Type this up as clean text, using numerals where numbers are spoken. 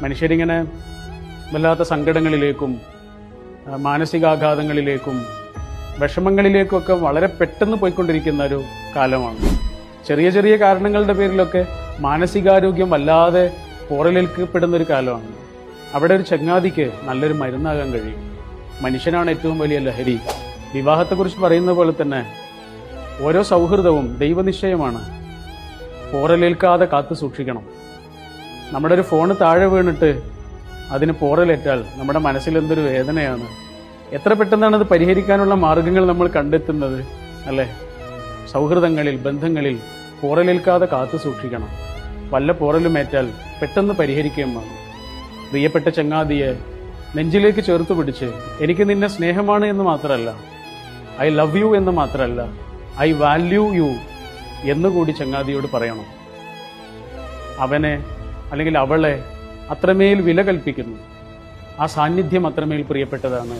മനുഷ്യരിങ്ങനെ വല്ലാത്ത സങ്കടങ്ങളിലേക്കും മാനസികാഘാതങ്ങളിലേക്കും വിഷമങ്ങളിലേക്കൊക്കെ വളരെ പെട്ടെന്ന് പോയിക്കൊണ്ടിരിക്കുന്ന ഒരു കാലമാണ്. ചെറിയ ചെറിയ കാരണങ്ങളുടെ പേരിലൊക്കെ മാനസികാരോഗ്യം വല്ലാതെ പോറലേൽക്കപ്പെടുന്ന ഒരു കാലമാണ്. അവിടെ ഒരു ചങ്ങാതിക്ക് നല്ലൊരു മരുന്നാകാൻ കഴിയും. മനുഷ്യനാണ് ഏറ്റവും വലിയ ലഹരി. വിവാഹത്തെക്കുറിച്ച് പറയുന്ന പോലെ തന്നെ ഓരോ സൗഹൃദവും ദൈവനിശ്ചയമാണ്. പോറലേൽക്കാതെ കാത്തു സൂക്ഷിക്കണം. നമ്മുടെ ഒരു ഫോണ് താഴെ വീണിട്ട് അതിന് പോറലേറ്റാൽ നമ്മുടെ മനസ്സിൽ എന്തൊരു വേദനയാണ്. എത്ര പെട്ടെന്നാണ് അത് പരിഹരിക്കാനുള്ള മാർഗങ്ങൾ നമ്മൾ കണ്ടെത്തുന്നത് അല്ലേ? സൗഹൃദങ്ങളിൽ, ബന്ധങ്ങളിൽ പോറലേൽക്കാതെ കാത്തു സൂക്ഷിക്കണം. വല്ല പോറലുമേറ്റാൽ പെട്ടെന്ന് പരിഹരിക്കുകയും വേണം. പ്രിയപ്പെട്ട ചങ്ങാതിയെ നെഞ്ചിലേക്ക് ചേർത്ത് പിടിച്ച് എനിക്ക് നിന്നെ സ്നേഹമാണ് എന്ന് മാത്രമല്ല, ഐ ലവ് യു എന്ന് മാത്രമല്ല, ഐ വാല്യൂ യു എന്നുകൂടി ചങ്ങാതിയോട് പറയണം. അവനെ അല്ലെങ്കിൽ അവളെ അത്രമേൽ വില കൽപ്പിക്കുന്നു. ആ സാന്നിധ്യം അത്രമേൽ പ്രിയപ്പെട്ടതാണ്.